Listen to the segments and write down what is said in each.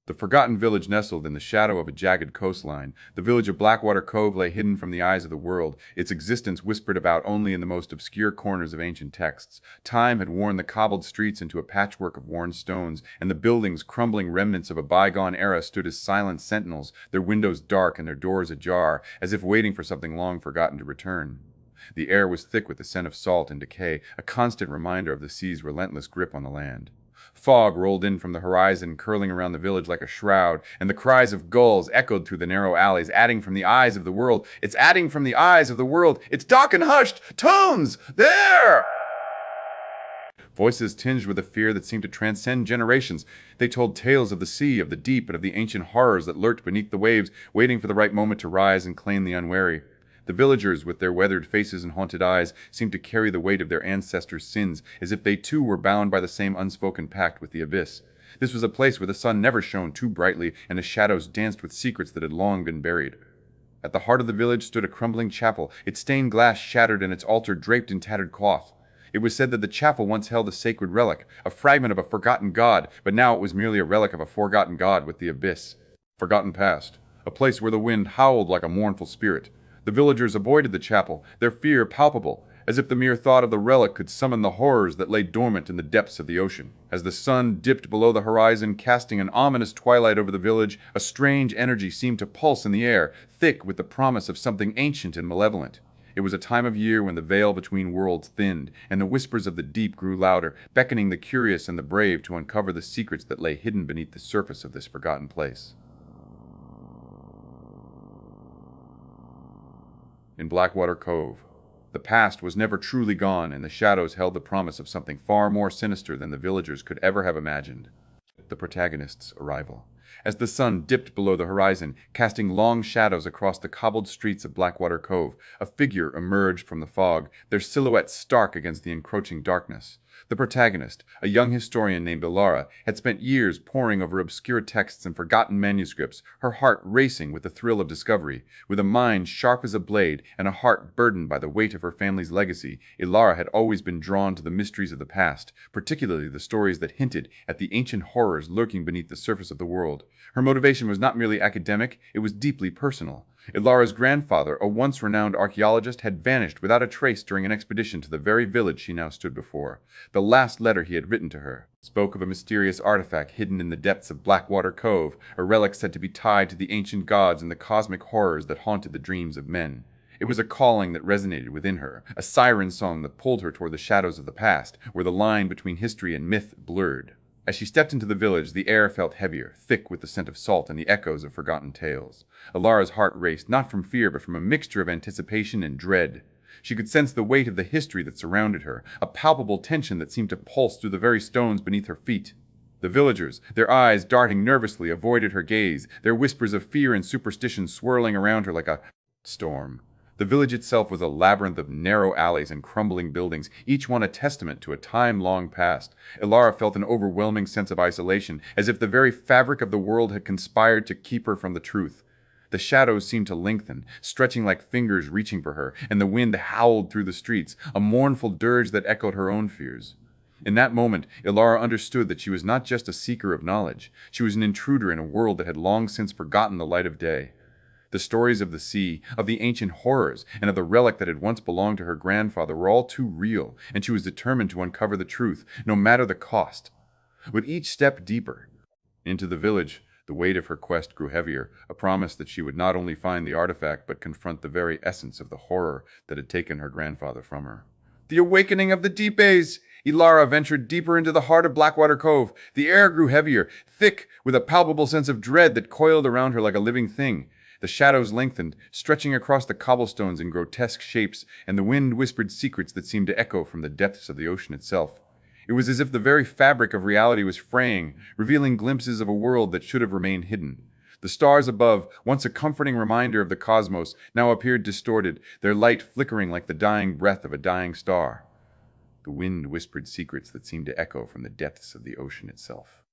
The forgotten village nestled in the shadow of a jagged coastline. The village of Blackwater Cove lay hidden from the eyes of the world, its existence whispered about only in the most obscure corners of ancient texts. Time had worn the cobbled streets into a patchwork of worn stones, and the buildings, crumbling remnants of a bygone era, stood as silent sentinels, their windows dark and their doors ajar, as if waiting for something long forgotten to return. The air was thick with the scent of salt and decay, a constant reminder of the sea's relentless grip on the land. Fog rolled in from the horizon, curling around the village like a shroud, and the cries of gulls echoed through the narrow alleys, adding from the eyes of the world. It's adding from the eyes of the world. It's dark and hushed. Tones! There! Voices tinged with a fear that seemed to transcend generations. They told tales of the sea, of the deep, and of the ancient horrors that lurked beneath the waves, waiting for the right moment to rise and claim the unwary. The villagers, with their weathered faces and haunted eyes, seemed to carry the weight of their ancestors' sins, as if they too were bound by the same unspoken pact with the abyss. This was a place where the sun never shone too brightly, and the shadows danced with secrets that had long been buried. At the heart of the village stood a crumbling chapel, its stained glass shattered and its altar draped in tattered cloth. It was said that the chapel once held a sacred relic, a fragment of a forgotten god, but now it was merely a relic of a forgotten god with the abyss. Forgotten past, a place where the wind howled like a mournful spirit. The villagers avoided the chapel, their fear palpable, as if the mere thought of the relic could summon the horrors that lay dormant in the depths of the ocean. As the sun dipped below the horizon, casting an ominous twilight over the village, a strange energy seemed to pulse in the air, thick with the promise of something ancient and malevolent. It was a time of year when the veil between worlds thinned, and the whispers of the deep grew louder, beckoning the curious and the brave to uncover the secrets that lay hidden beneath the surface of this forgotten place. In Blackwater Cove, the past was never truly gone, and the shadows held the promise of something far more sinister than the villagers could ever have imagined. The protagonist's arrival. As the sun dipped below the horizon, casting long shadows across the cobbled streets of Blackwater Cove, a figure emerged from the fog, their silhouette stark against the encroaching darkness. The protagonist, a young historian named Elara, had spent years poring over obscure texts and forgotten manuscripts, her heart racing with the thrill of discovery. With a mind sharp as a blade and a heart burdened by the weight of her family's legacy, Elara had always been drawn to the mysteries of the past, particularly the stories that hinted at the ancient horrors lurking beneath the surface of the world. Her motivation was not merely academic, it was deeply personal. Elara's grandfather, a once renowned archaeologist, had vanished without a trace during an expedition to the very village she now stood before. The last letter he had written to her spoke of a mysterious artifact hidden in the depths of Blackwater Cove, a relic said to be tied to the ancient gods and the cosmic horrors that haunted the dreams of men. It was a calling that resonated within her, a siren song that pulled her toward the shadows of the past, where the line between history and myth blurred. As she stepped into the village, the air felt heavier, thick with the scent of salt and the echoes of forgotten tales. Elara's heart raced, not from fear, but from a mixture of anticipation and dread. She could sense the weight of the history that surrounded her, a palpable tension that seemed to pulse through the very stones beneath her feet. The villagers, their eyes darting nervously, avoided her gaze, their whispers of fear and superstition swirling around her like a storm. The village itself was a labyrinth of narrow alleys and crumbling buildings, each one a testament to a time long past. Elara felt an overwhelming sense of isolation, as if the very fabric of the world had conspired to keep her from the truth. The shadows seemed to lengthen, stretching like fingers reaching for her, and the wind howled through the streets, a mournful dirge that echoed her own fears. In that moment, Elara understood that she was not just a seeker of knowledge. She was an intruder in a world that had long since forgotten the light of day. The stories of the sea, of the ancient horrors, and of the relic that had once belonged to her grandfather were all too real, and she was determined to uncover the truth, no matter the cost. With each step deeper into the village, the weight of her quest grew heavier, a promise that she would not only find the artifact, but confront the very essence of the horror that had taken her grandfather from her. The awakening of the deep A's! Elara ventured deeper into the heart of Blackwater Cove. The air grew heavier, thick, with a palpable sense of dread that coiled around her like a living thing. The shadows lengthened, stretching across the cobblestones in grotesque shapes, and the wind whispered secrets that seemed to echo from the depths of the ocean itself. It was as if the very fabric of reality was fraying, revealing glimpses of a world that should have remained hidden. The stars above, once a comforting reminder of the cosmos, now appeared distorted, their light flickering like the dying breath of a dying star. The wind whispered secrets that seemed to echo from the depths of the ocean itself.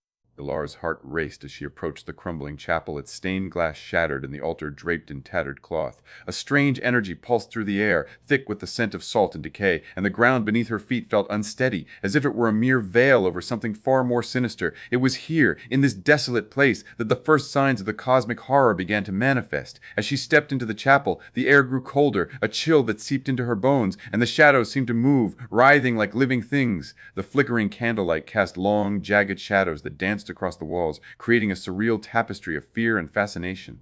Elara's heart raced as she approached the crumbling chapel, its stained glass shattered and the altar draped in tattered cloth. A strange energy pulsed through the air, thick with the scent of salt and decay, and the ground beneath her feet felt unsteady, as if it were a mere veil over something far more sinister. It was here, in this desolate place, that the first signs of the cosmic horror began to manifest. As she stepped into the chapel, the air grew colder, a chill that seeped into her bones, and the shadows seemed to move, writhing like living things. The flickering candlelight cast long, jagged shadows that danced across the walls, creating a surreal tapestry of fear and fascination.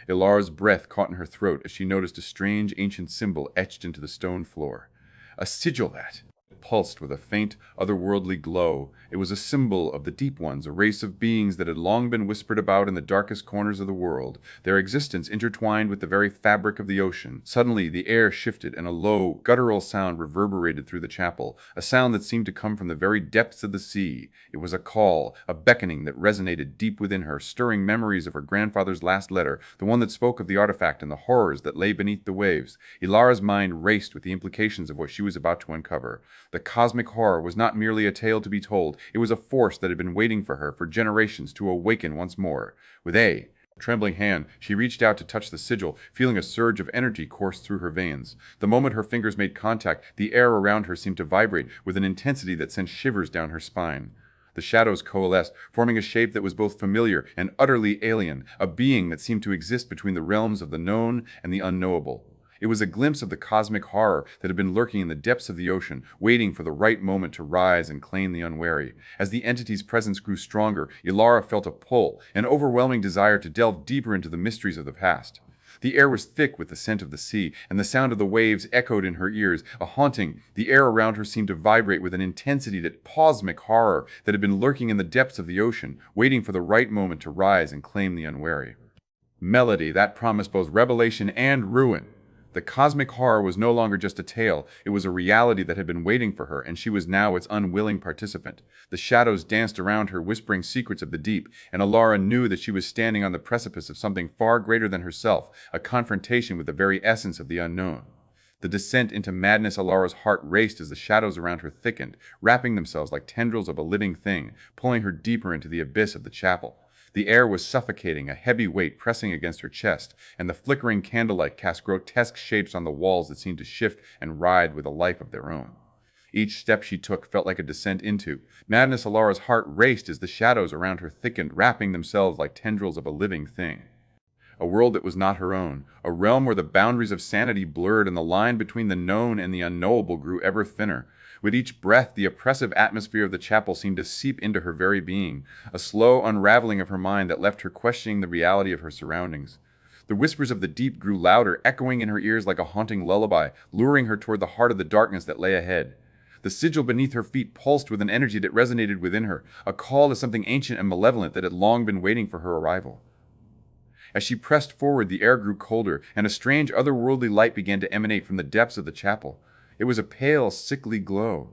Elara's breath caught in her throat as she noticed a strange ancient symbol etched into the stone floor. A sigil that pulsed with a faint, otherworldly glow. It was a symbol of the Deep Ones, a race of beings that had long been whispered about in the darkest corners of the world, their existence intertwined with the very fabric of the ocean. Suddenly, the air shifted and a low, guttural sound reverberated through the chapel, a sound that seemed to come from the very depths of the sea. It was a call, a beckoning that resonated deep within her, stirring memories of her grandfather's last letter, the one that spoke of the artifact and the horrors that lay beneath the waves. Elara's mind raced with the implications of what she was about to uncover. The cosmic horror was not merely a tale to be told, it was a force that had been waiting for her for generations to awaken once more. With a trembling hand, she reached out to touch the sigil, feeling a surge of energy course through her veins. The moment her fingers made contact, the air around her seemed to vibrate with an intensity that sent shivers down her spine. The shadows coalesced, forming a shape that was both familiar and utterly alien, a being that seemed to exist between the realms of the known and the unknowable. It was a glimpse of the cosmic horror that had been lurking in the depths of the ocean, waiting for the right moment to rise and claim the unwary. As the entity's presence grew stronger, Elara felt a pull, an overwhelming desire to delve deeper into the mysteries of the past. The air was thick with the scent of the sea, and the sound of the waves echoed in her ears, a haunting. The air around her seemed to vibrate with an intensity, that cosmic horror that had been lurking in the depths of the ocean, waiting for the right moment to rise and claim the unwary. Melody that promised both revelation and ruin. The cosmic horror was no longer just a tale, it was a reality that had been waiting for her, and she was now its unwilling participant. The shadows danced around her, whispering secrets of the deep, and Elara knew that she was standing on the precipice of something far greater than herself, a confrontation with the very essence of the unknown. The descent into madness. Elara's heart raced as the shadows around her thickened, wrapping themselves like tendrils of a living thing, pulling her deeper into the abyss of the chapel. The air was suffocating, a heavy weight pressing against her chest, and the flickering candlelight cast grotesque shapes on the walls that seemed to shift and writhe with a life of their own. Each step she took felt like a descent into madness. Elara's heart raced as the shadows around her thickened, wrapping themselves like tendrils of a living thing. A world that was not her own, a realm where the boundaries of sanity blurred and the line between the known and the unknowable grew ever thinner. With each breath, the oppressive atmosphere of the chapel seemed to seep into her very being, a slow unraveling of her mind that left her questioning the reality of her surroundings. The whispers of the deep grew louder, echoing in her ears like a haunting lullaby, luring her toward the heart of the darkness that lay ahead. The sigil beneath her feet pulsed with an energy that resonated within her, a call to something ancient and malevolent that had long been waiting for her arrival. As she pressed forward, the air grew colder, and a strange otherworldly light began to emanate from the depths of the chapel. It was a pale, sickly glow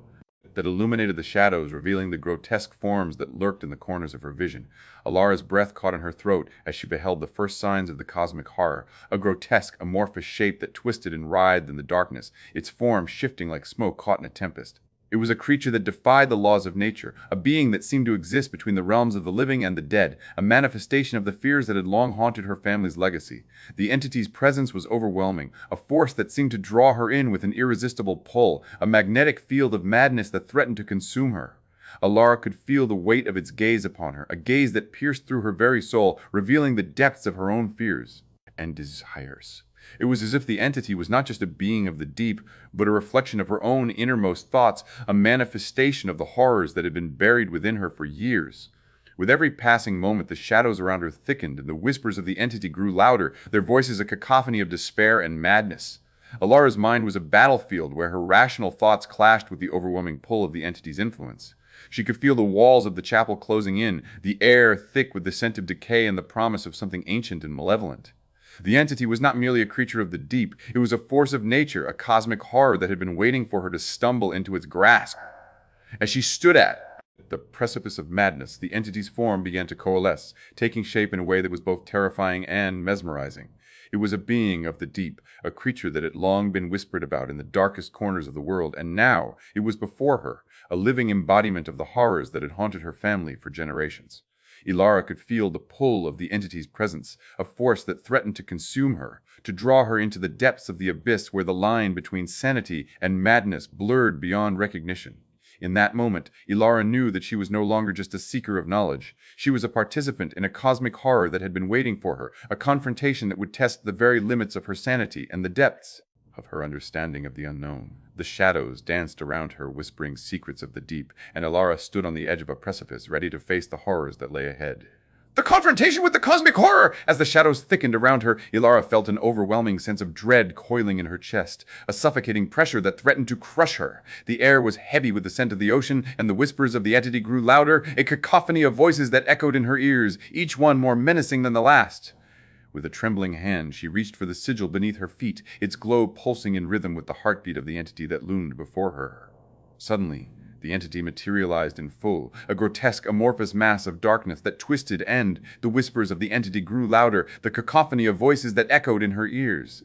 that illuminated the shadows, revealing the grotesque forms that lurked in the corners of her vision. Elara's breath caught in her throat as she beheld the first signs of the cosmic horror, a grotesque, amorphous shape that twisted and writhed in the darkness, its form shifting like smoke caught in a tempest. It was a creature that defied the laws of nature, a being that seemed to exist between the realms of the living and the dead, a manifestation of the fears that had long haunted her family's legacy. The entity's presence was overwhelming, a force that seemed to draw her in with an irresistible pull, a magnetic field of madness that threatened to consume her. Elara could feel the weight of its gaze upon her, a gaze that pierced through her very soul, revealing the depths of her own fears and desires. It was as if the entity was not just a being of the deep, but a reflection of her own innermost thoughts, a manifestation of the horrors that had been buried within her for years. With every passing moment, the shadows around her thickened, and the whispers of the entity grew louder, their voices a cacophony of despair and madness. Elara's mind was a battlefield where her rational thoughts clashed with the overwhelming pull of the entity's influence. She could feel the walls of the chapel closing in, the air thick with the scent of decay and the promise of something ancient and malevolent. The entity was not merely a creature of the deep, it was a force of nature, a cosmic horror that had been waiting for her to stumble into its grasp. As she stood at the precipice of madness, the entity's form began to coalesce, taking shape in a way that was both terrifying and mesmerizing. It was a being of the deep, a creature that had long been whispered about in the darkest corners of the world, and now it was before her, a living embodiment of the horrors that had haunted her family for generations. Elara could feel the pull of the entity's presence, a force that threatened to consume her, to draw her into the depths of the abyss where the line between sanity and madness blurred beyond recognition. In that moment, Elara knew that she was no longer just a seeker of knowledge. She was a participant in a cosmic horror that had been waiting for her, a confrontation that would test the very limits of her sanity and the depths of her understanding of the unknown. The shadows danced around her, whispering secrets of the deep, and Elara stood on the edge of a precipice, ready to face the horrors that lay ahead. The confrontation with the cosmic horror! As the shadows thickened around her, Elara felt an overwhelming sense of dread coiling in her chest, a suffocating pressure that threatened to crush her. The air was heavy with the scent of the ocean, and the whispers of the entity grew louder, a cacophony of voices that echoed in her ears, each one more menacing than the last. With a trembling hand, she reached for the sigil beneath her feet, its glow pulsing in rhythm with the heartbeat of the entity that loomed before her. Suddenly, the entity materialized in full, a grotesque amorphous mass of darkness that twisted, and the whispers of the entity grew louder, the cacophony of voices that echoed in her ears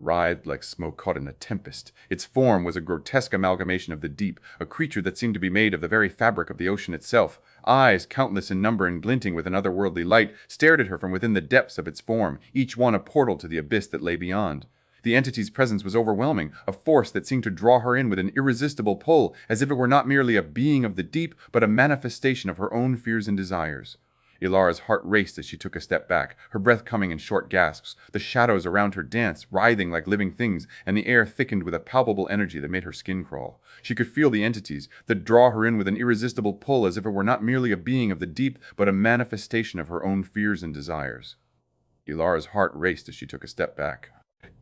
writhed like smoke caught in a tempest. Its form was a grotesque amalgamation of the deep, a creature that seemed to be made of the very fabric of the ocean itself. Eyes, countless in number and glinting with an otherworldly light, stared at her from within the depths of its form, each one a portal to the abyss that lay beyond. The entity's presence was overwhelming, a force that seemed to draw her in with an irresistible pull, as if it were not merely a being of the deep, but a manifestation of her own fears and desires. Elara's heart raced as she took a step back, her breath coming in short gasps. The shadows around her danced, writhing like living things, and the air thickened with a palpable energy that made her skin crawl. She could feel the entities that draw her in with an irresistible pull, as if it were not merely a being of the deep, but a manifestation of her own fears and desires. Elara's heart raced as she took a step back.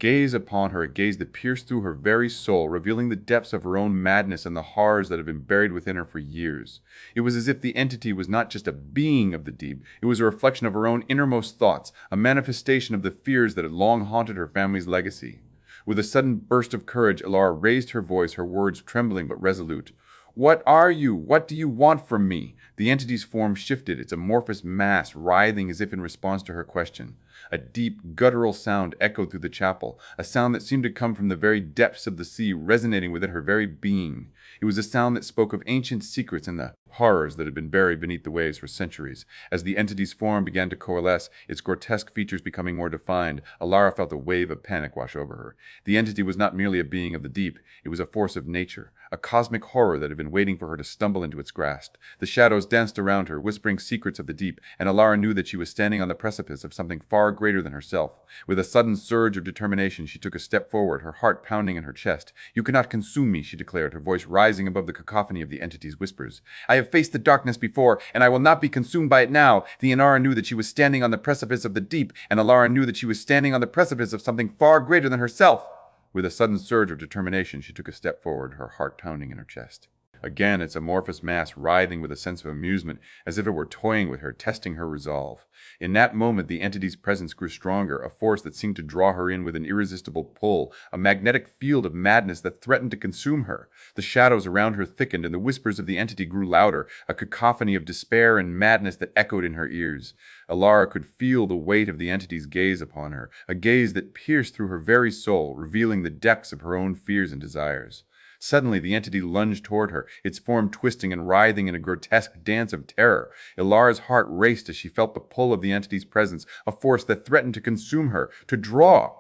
Gaze upon her, a gaze that pierced through her very soul, revealing the depths of her own madness and the horrors that had been buried within her for years. It was as if the entity was not just a being of the deep, it was a reflection of her own innermost thoughts, a manifestation of the fears that had long haunted her family's legacy. With a sudden burst of courage, Elara raised her voice, her words trembling but resolute. "What are you? What do you want from me?" The entity's form shifted, its amorphous mass writhing as if in response to her question. A deep, guttural sound echoed through the chapel, a sound that seemed to come from the very depths of the sea, resonating within her very being. It was a sound that spoke of ancient secrets and the horrors that had been buried beneath the waves for centuries. As the entity's form began to coalesce, its grotesque features becoming more defined, Elara felt a wave of panic wash over her. The entity was not merely a being of the deep, it was a force of nature, a cosmic horror that had been waiting for her to stumble into its grasp. The shadows danced around her, whispering secrets of the deep, and Elara knew that she was standing on the precipice of something far greater than herself. With a sudden surge of determination, she took a step forward, her heart pounding in her chest. "You cannot consume me," she declared, her voice rising above the cacophony of the entity's whispers. "I have faced the darkness before, and I will not be consumed by it now." The Elara knew that she was standing on the precipice of the deep, and Elara knew that she was standing on the precipice of something far greater than herself. With a sudden surge of determination, she took a step forward, her heart pounding in her chest. Again, its amorphous mass writhing with a sense of amusement, as if it were toying with her, testing her resolve. In that moment, the entity's presence grew stronger, a force that seemed to draw her in with an irresistible pull, a magnetic field of madness that threatened to consume her. The shadows around her thickened, and the whispers of the entity grew louder, a cacophony of despair and madness that echoed in her ears. Elara could feel the weight of the entity's gaze upon her, a gaze that pierced through her very soul, revealing the depths of her own fears and desires. Suddenly, the entity lunged toward her, its form twisting and writhing in a grotesque dance of terror. Elara's heart raced as she felt the pull of the entity's presence, a force that threatened to consume her, to draw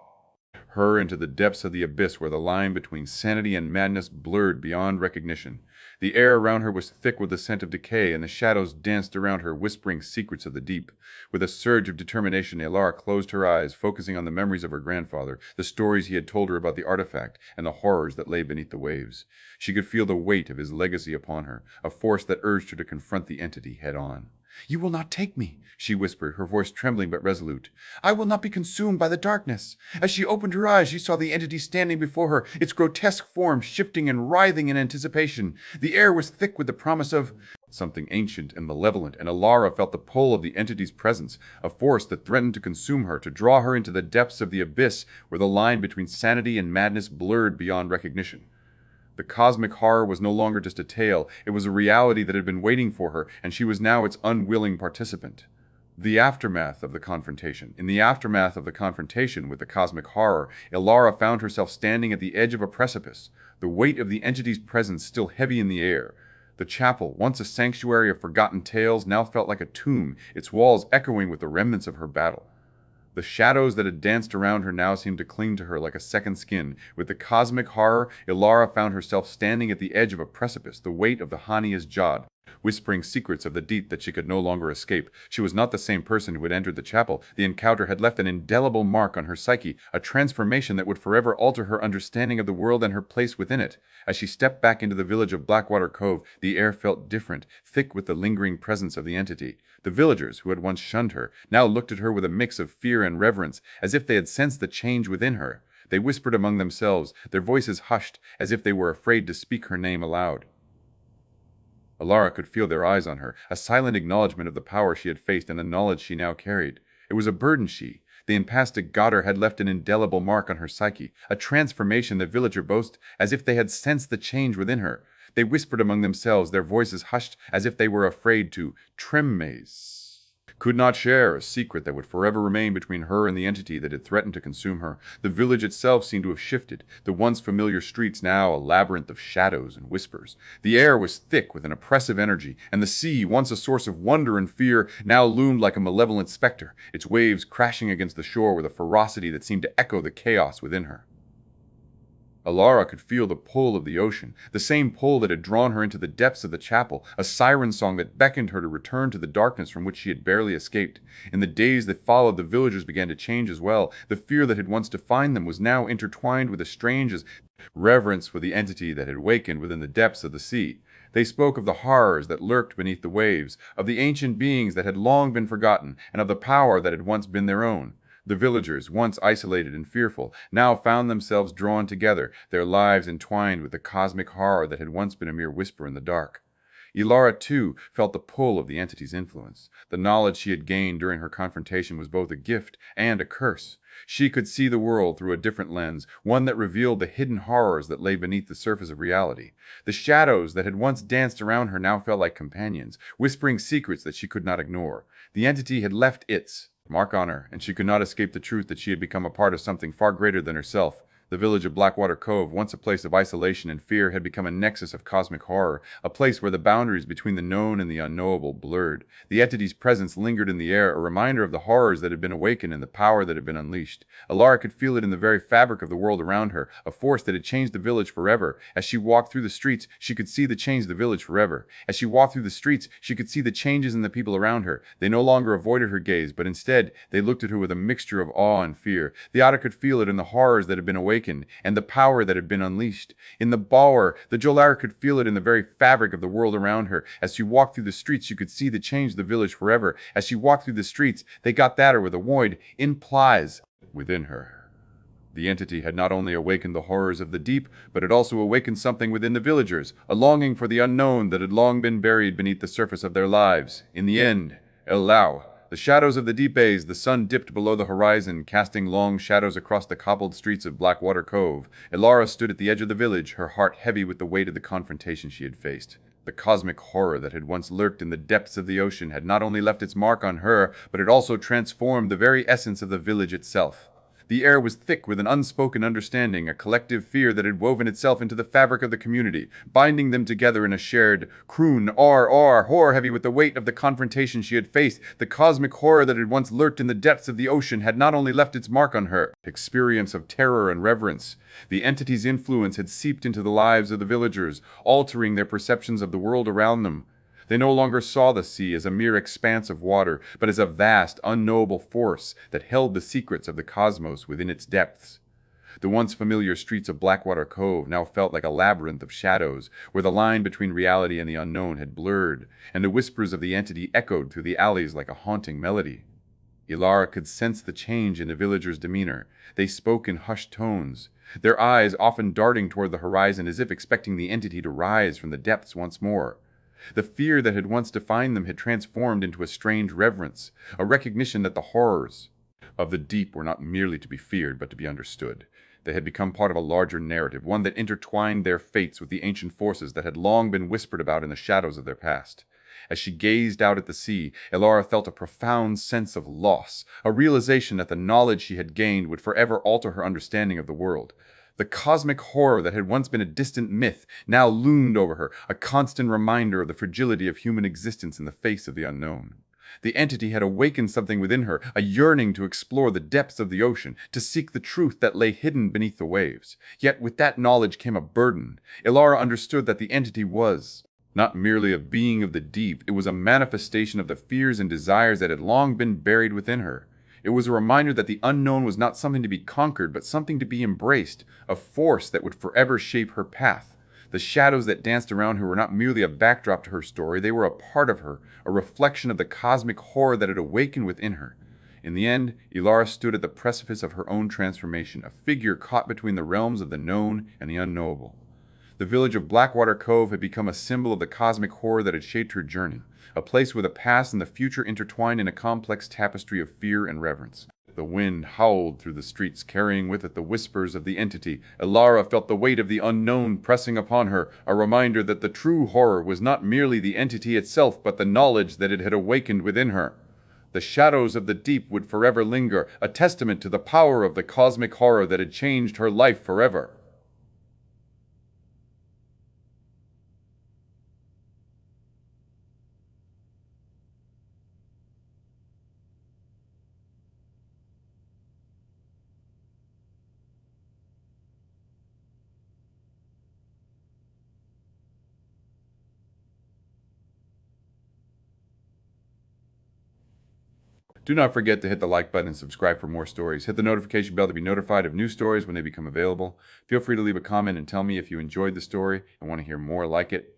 her into the depths of the abyss where the line between sanity and madness blurred beyond recognition. The air around her was thick with the scent of decay, and the shadows danced around her, whispering secrets of the deep. With a surge of determination, Elara closed her eyes, focusing on the memories of her grandfather, the stories he had told her about the artifact, and the horrors that lay beneath the waves. She could feel the weight of his legacy upon her, a force that urged her to confront the entity head-on. "You will not take me," she whispered, her voice trembling but resolute. "I will not be consumed by the darkness." As she opened her eyes, she saw the entity standing before her, its grotesque form shifting and writhing in anticipation. The air was thick with the promise of something ancient and malevolent, and Elara felt the pull of the entity's presence, a force that threatened to consume her, to draw her into the depths of the abyss where the line between sanity and madness blurred beyond recognition. The cosmic horror was no longer just a tale, it was a reality that had been waiting for her, and she was now its unwilling participant. The aftermath of the confrontation. In the aftermath of the confrontation with the cosmic horror, Elara found herself standing at the edge of a precipice, the weight of the entity's presence still heavy in the air. The chapel, once a sanctuary of forgotten tales, now felt like a tomb, its walls echoing with the remnants of her battle. The shadows that had danced around her now seemed to cling to her like a second skin. With the cosmic horror, Elara found herself standing at the edge of a precipice, the weight of the Hania's Jod, whispering secrets of the deep that she could no longer escape. She was not the same person who had entered the chapel. The encounter had left an indelible mark on her psyche, a transformation that would forever alter her understanding of the world and her place within it. As she stepped back into the village of Blackwater Cove, the air felt different, thick with the lingering presence of the entity. The villagers, who had once shunned her, now looked at her with a mix of fear and reverence, as if they had sensed the change within her. They whispered among themselves, their voices hushed, as if they were afraid to speak her name aloud. Elara could feel their eyes on her, a silent acknowledgement of the power she had faced and the knowledge she now carried. It was a burden the empastic godder had left an indelible mark on her psyche, a transformation the villager boasted, as if they had sensed the change within her. They whispered among themselves, their voices hushed, as if they were afraid to tremmes. Could not share a secret that would forever remain between her and the entity that had threatened to consume her. The village itself seemed to have shifted, the once familiar streets now a labyrinth of shadows and whispers. The air was thick with an oppressive energy, and the sea, once a source of wonder and fear, now loomed like a malevolent specter, its waves crashing against the shore with a ferocity that seemed to echo the chaos within her. Elara could feel the pull of the ocean, the same pull that had drawn her into the depths of the chapel, a siren song that beckoned her to return to the darkness from which she had barely escaped. In the days that followed, the villagers began to change as well. The fear that had once defined them was now intertwined with a strange reverence for the entity that had awakened within the depths of the sea. They spoke of the horrors that lurked beneath the waves, of the ancient beings that had long been forgotten, and of the power that had once been their own. The villagers, once isolated and fearful, now found themselves drawn together, their lives entwined with the cosmic horror that had once been a mere whisper in the dark. Elara, too, felt the pull of the entity's influence. The knowledge she had gained during her confrontation was both a gift and a curse. She could see the world through a different lens, one that revealed the hidden horrors that lay beneath the surface of reality. The shadows that had once danced around her now felt like companions, whispering secrets that she could not ignore. The entity had left its mark on her, and she could not escape the truth that she had become a part of something far greater than herself. The village of Blackwater Cove, once a place of isolation and fear, had become a nexus of cosmic horror, a place where the boundaries between the known and the unknowable blurred. The entity's presence lingered in the air, a reminder of the horrors that had been awakened and the power that had been unleashed. Elara could feel it in the very fabric of the world around her, a force that had changed the village forever. As she walked through the streets, she could see the change the village forever. As she walked through the streets, she could see the changes in the people around her. They no longer avoided her gaze, but instead, they looked at her with a mixture of awe and fear. The Elara could feel it in the horrors that had been awakened, and the power that had been unleashed. In the Bower, the Jolara could feel it in the very fabric of the world around her. As she walked through the streets, she could see the change of the village forever. As she walked through the streets, they got that her with a void implies within her. The entity had not only awakened the horrors of the deep, but had also awakened something within the villagers, a longing for the unknown that had long been buried beneath the surface of their lives. In the end, the shadows of the deep bays, the sun dipped below the horizon, casting long shadows across the cobbled streets of Blackwater Cove. Elara stood at the edge of the village, her heart heavy with the weight of the confrontation she had faced. The cosmic horror that had once lurked in the depths of the ocean had not only left its mark on her, but it also transformed the very essence of the village itself. The air was thick with an unspoken understanding, a collective fear that had woven itself into the fabric of the community, binding them together in a shared croon, horror heavy with the weight of the confrontation she had faced. The cosmic horror that had once lurked in the depths of the ocean had not only left its mark on her, experience of terror and reverence. The entity's influence had seeped into the lives of the villagers, altering their perceptions of the world around them. They no longer saw the sea as a mere expanse of water, but as a vast, unknowable force that held the secrets of the cosmos within its depths. The once familiar streets of Blackwater Cove now felt like a labyrinth of shadows, where the line between reality and the unknown had blurred, and the whispers of the entity echoed through the alleys like a haunting melody. Elara could sense the change in the villagers' demeanor. They spoke in hushed tones, their eyes often darting toward the horizon as if expecting the entity to rise from the depths once more. The fear that had once defined them had transformed into a strange reverence, a recognition that the horrors of the deep were not merely to be feared, but to be understood. They had become part of a larger narrative, one that intertwined their fates with the ancient forces that had long been whispered about in the shadows of their past. As she gazed out at the sea, Elara felt a profound sense of loss, a realization that the knowledge she had gained would forever alter her understanding of the world. The cosmic horror that had once been a distant myth now loomed over her, a constant reminder of the fragility of human existence in the face of the unknown. The entity had awakened something within her, a yearning to explore the depths of the ocean, to seek the truth that lay hidden beneath the waves. Yet with that knowledge came a burden. Elara understood that the entity was not merely a being of the deep, it was a manifestation of the fears and desires that had long been buried within her. It was a reminder that the unknown was not something to be conquered, but something to be embraced, a force that would forever shape her path. The shadows that danced around her were not merely a backdrop to her story, they were a part of her, a reflection of the cosmic horror that had awakened within her. In the end, Elara stood at the precipice of her own transformation, a figure caught between the realms of the known and the unknowable. The village of Blackwater Cove had become a symbol of the cosmic horror that had shaped her journey, a place where the past and the future intertwined in a complex tapestry of fear and reverence. The wind howled through the streets, carrying with it the whispers of the entity. Elara felt the weight of the unknown pressing upon her, a reminder that the true horror was not merely the entity itself, but the knowledge that it had awakened within her. The shadows of the deep would forever linger, a testament to the power of the cosmic horror that had changed her life forever. Do not forget to hit the like button and subscribe for more stories. Hit the notification bell to be notified of new stories when they become available. Feel free to leave a comment and tell me if you enjoyed the story and want to hear more like it.